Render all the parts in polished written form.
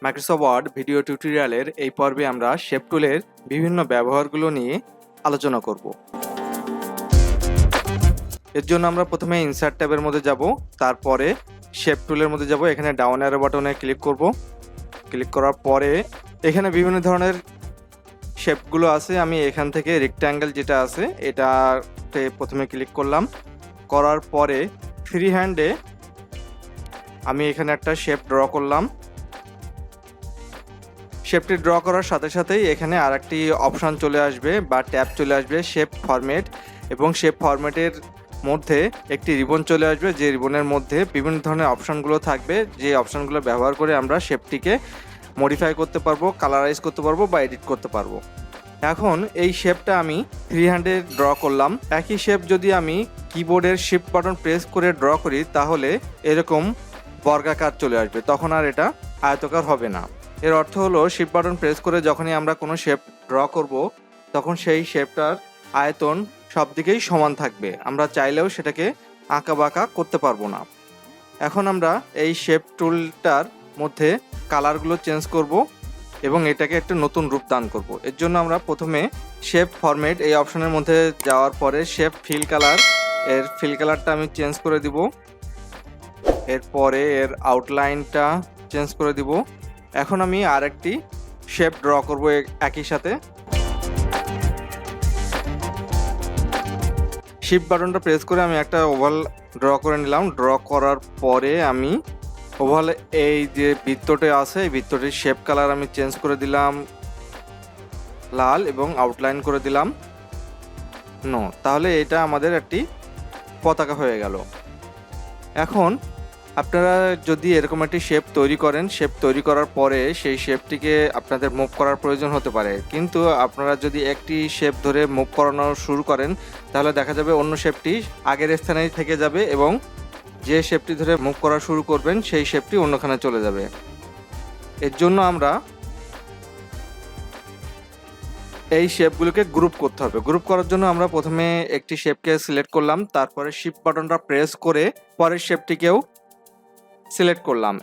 Microsoft word video টিউটোরিয়ালের এই পর্বে আমরা শেপ টুলের বিভিন্ন ব্যবহারগুলো নিয়ে আলোচনা করব। এর জন্য আমরা প্রথমে ইনসার্ট ট্যাবের মধ্যে যাব, তারপরে শেপ টুলের মধ্যে যাব। এখানে ডাউন অ্যারো বাটনে ক্লিক করব। ক্লিক করার পরে এখানে বিভিন্ন ধরনের শেপগুলো আছে। আমি এখান থেকে রেক্ট্যাঙ্গেল যেটা আছে এটাতে প্রথমে ক্লিক করলাম। করার পরে ফ্রি হ্যান্ডে আমি এখানে একটা শেপ ড্র করলাম। শেপটি ড্র করার সাথে সাথেই এখানে আরেকটি অপশান চলে আসবে বা ট্যাব চলে আসবে, শেপ ফরম্যাট। এবং শেপ ফরম্যাটের মধ্যে একটি রিবন চলে আসবে, যে রিবনের মধ্যে বিভিন্ন ধরনের অপশানগুলো থাকবে, যে অপশানগুলো ব্যবহার করে আমরা শেপটিকে মডিফাই করতে পারবো, কালারাইজ করতে পারবো বা এডিট করতে পারবো। এখন এই শেপটা আমি ফ্রি হ্যান্ডে ড্র করলাম। একই শেপ যদি আমি কিবোর্ডের শিফট বাটন প্রেস করে ড্র করি তাহলে এরকম বর্গাকার চলে আসবে, তখন আর এটা আয়তাকার হবে না। এর অর্থ হলো শিফট বাটন প্রেস করে যখনই আমরা কোনো শেপ ড্র করব তখন সেই শেপটার আয়তন সব দিকেই সমান থাকবে, আমরা চাইলেও সেটাকে আঁকা বাঁকা করতে পারবো না। এখন আমরা এই শেপ টুলটার মধ্যে কালারগুলো চেঞ্জ করব এবং এটাকে একটা নতুন রূপ দান করব। এর জন্য আমরা প্রথমে শেপ ফরম্যাট এই অপশনের মধ্যে যাওয়ার পরে শেপ ফিল কালার, এর ফিল কালারটা আমি চেঞ্জ করে দিব। এরপরে এর আউটলাইনটা চেঞ্জ করে দিব। এখন আমি আরেকটি শেপ ড্র করব একই সাথে। শিফট বাটনটা প্রেস করে আমি একটা ওভাল ড্র করে নিলাম। ড্র করার পরে আমি ওভাল এই যে বৃত্তটি আছে এই বৃত্তটির শেপ কালার আমি চেঞ্জ করে দিলাম লাল এবং আউটলাইন করে দিলাম নো। তাহলে এটা আমাদের একটি পতাকা হয়ে গেল। এখন আপনারা যদি এরকম একটি শেপ তৈরি করেন, শেপ তৈরি করার পরে সেই শেপটিকে আপনাদের মুভ করার প্রয়োজন হতে পারে, কিন্তু আপনারা যদি একটি শেপ ধরে মুভ করানো শুরু করেন তাহলে দেখা যাবে অন্য শেপটি আগের স্থানেই থেকে যাবে এবং যে শেপটি ধরে মুভ করা শুরু করবেন সেই শেপটি অন্যখানে চলে যাবে। এর জন্য আমরা এই শেপগুলোকে গ্রুপ করতে হবে। গ্রুপ করার জন্য আমরা প্রথমে একটি শেপকে সিলেক্ট করলাম, তারপরে শিফট বাটনটা প্রেস করে পরের শেপটিকেও সিলেক্ট করলাম।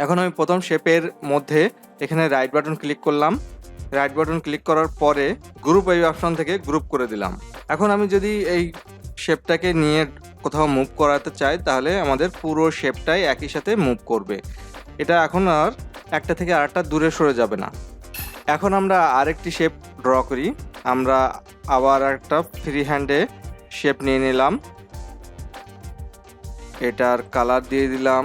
এখন আমি প্রথম শেপের মধ্যে এখানে রাইট বাটন ক্লিক করলাম। রাইট বাটন ক্লিক করার পরে গ্রুপ এই অপশন থেকে গ্রুপ করে দিলাম। এখন আমি যদি এই শেপটাকে নিয়ে কোথাও মুভ করাতে চাই তাহলে আমাদের পুরো শেপটাই একই সাথে মুভ করবে। এটা এখন আর একটা থেকে আরেকটা দূরে সরে যাবে না। এখন আমরা আরেকটি শেপ ড্র করি। আমরা আবার একটা ফ্রি হ্যান্ডে শেপ নিয়ে নিলাম, এটার কালার দিয়ে দিলাম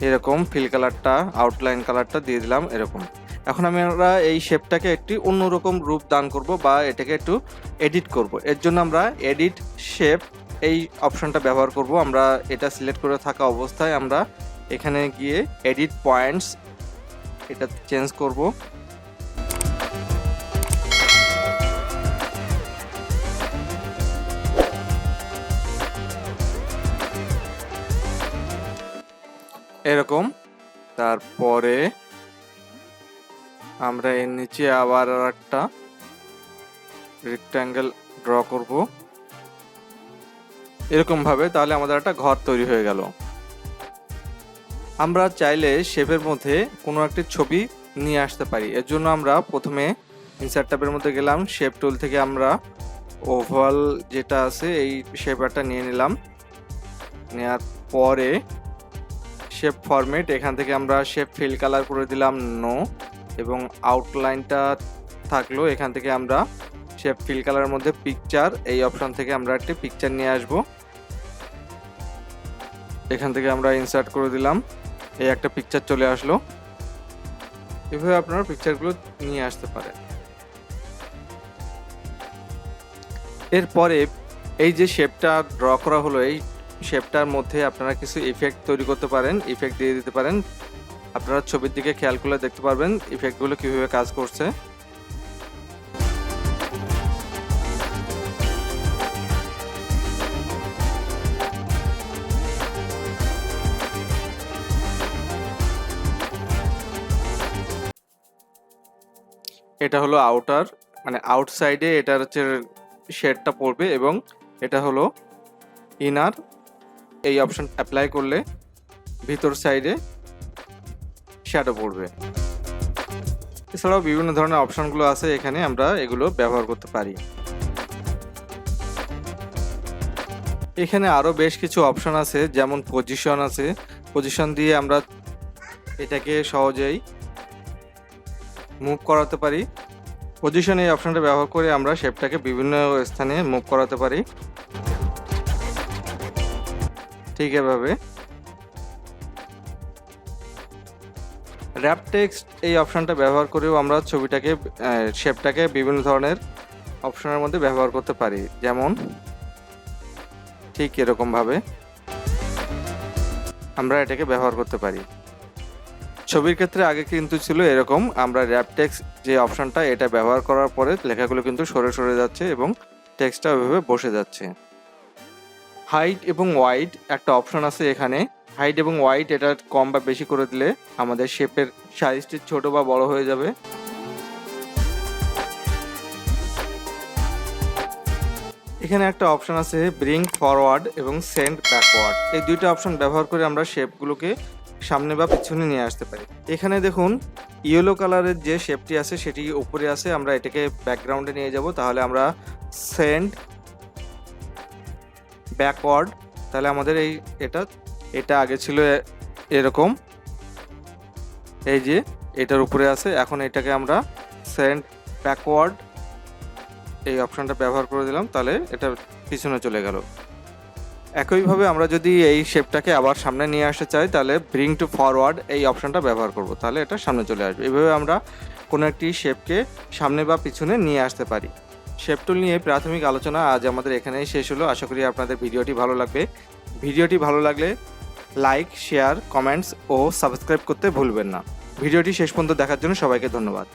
এরকম, ফিল কালারটা আউটলাইন কালারটা দিয়ে দিলাম এরকম। এখন আমরা এই শেপটাকে একটি অন্যরকম রূপ দান করব বা এটাকে একটু এডিট করব। এর জন্য আমরা এডিট শেপ এই অপশনটা ব্যবহার করব। আমরা এটা সিলেক্ট করে থাকা অবস্থায় আমরা এখানে গিয়ে এডিট পয়েন্টস এটা চেঞ্জ করব। এরকম। তারপরে আমরা এর নিচে আবার একটা রেক্ট্যাঙ্গেল ড্র করব এরকম ভাবে, তাহলে আমাদের একটা ঘর তৈরি হয়ে গেল। আমরা চাইলে শেপের মধ্যে কোনো একটি ছবি নিয়ে আসতে পারি। এর জন্য আমরা প্রথমে ইনসার্ট ট্যাবের মধ্যে গেলাম, শেপ টুল থেকে আমরা ওভাল যেটা আছে এই শেপটা নিয়ে নিলাম। নেওয়ার পরে শেপ ফরম্যাট, এখান থেকে আমরা শেপ ফিল কালার করে দিলাম নো, এবং আউটলাইনটা থাকলো এখান থেকে আমরা শেপ ফিল কালারের মধ্যে পিকচার এই অপশন থেকে আমরা একটি পিকচার নিয়ে আসব। এখান থেকে আমরা ইনসার্ট করে দিলাম, এই একটা পিকচার চলে আসলো। এভাবে আপনারা পিকচারগুলো নিয়ে আসতে পারেন। এরপরে এই যে শেপটা ড্র করা হলো এই শেপটার মধ্যে আপনারা কিছু ইফেক্ট তৈরি করতে পারেন, ইফেক্ট দিয়ে দিতে পারেন। আপনারা ছবির দিকে খেয়াল করলে দেখতে পারবেন ইফেক্টগুলো কিভাবে কাজ করছে। এটা হলো আউটার, মানে আউটসাইডে এটার হচ্ছে শেডটা পড়বে, এবং এটা হলো ইনার। এই অপশন অ্যাপ্লাই করলে ভিতর সাইডে শ্যাডো পড়বে। এছাড়াও বিভিন্ন ধরনের অপশনগুলো আছে, এখানে আমরা এগুলো ব্যবহার করতে পারি। এখানে আরও বেশ কিছু অপশন আছে, যেমন পজিশন আছে। পজিশন দিয়ে আমরা এটাকে সহজেই মুভ করাতে পারি। পজিশন এই অপশনটা ব্যবহার করে আমরা শেপটাকে বিভিন্ন স্থানে মুভ করাতে পারি। ঠিক এভাবে র্যাপ টেক্সট এই অপশনটা ব্যবহার করেও আমরা শেপটাকে বিভিন্ন ধরনের অপশনের মধ্যে ব্যবহার করতে পারি, যেমন ঠিক এরকমভাবে আমরা এটাকে ব্যবহার করতে পারি। ছবির ক্ষেত্রে আগে কিন্তু ছিল এরকম, আমরা র্যাপ টেক্সট যে অপশনটা এটা ব্যবহার করার পরে লেখাগুলো কিন্তু সরে সরে যাচ্ছে এবং টেক্সটটা ওইভাবে বসে যাচ্ছে। হাইট এবং ওয়াইড একটা অপশন আছে এখানে। হাইট এবং ওয়াইড এটা কম বা বেশি করে দিলে আমাদের শেপের সাইজটি ছোট বা বড় হয়ে যাবে। এখানে একটা অপশন আছে ব্রিং ফরওয়ার্ড এবং সেন্ড ব্যাকওয়ার্ড। এই দুইটা অপশন ব্যবহার করে আমরা শেপগুলোকে সামনে বা পিছনে নিয়ে আসতে পারি। এখানে দেখুন ইয়েলো কালারের যে শেপটি আছে সেটি উপরে আছে, আমরা এটাকে ব্যাকগ্রাউন্ডে নিয়ে যাব। তাহলে আমরা সেন্ড ব্যাকওয়ার্ড, তাহলে আমাদের এটা আগে ছিল এরকম, এই যে এটার উপরে আছে, এখন এটাকে আমরা সেন্ড ব্যাকওয়ার্ড এই অপশনটা ব্যবহার করে দিলাম, তাহলে এটা পিছনে চলে গেল। একইভাবে আমরা যদি এই শেপটাকে আবার সামনে নিয়ে আসতে চাই তাহলে ব্রিং টু ফরওয়ার্ড এই অপশনটা ব্যবহার করব, তাহলে এটা সামনে চলে আসবে। এইভাবে আমরা কোনো একটি শেপকে সামনে বা পিছনে নিয়ে আসতে পারি। শেপ টুল নিয়ে প্রাথমিক আলোচনা আজ আমাদের এখানেই শেষ হলো। আশা করি আপনাদের ভিডিওটি ভালো লাগবে। ভিডিওটি ভালো লাগলে লাইক, শেয়ার, কমেন্টস ও সাবস্ক্রাইব করতে ভুলবেন না। ভিডিওটি শেষ পর্যন্ত দেখার জন্য সবাইকে ধন্যবাদ।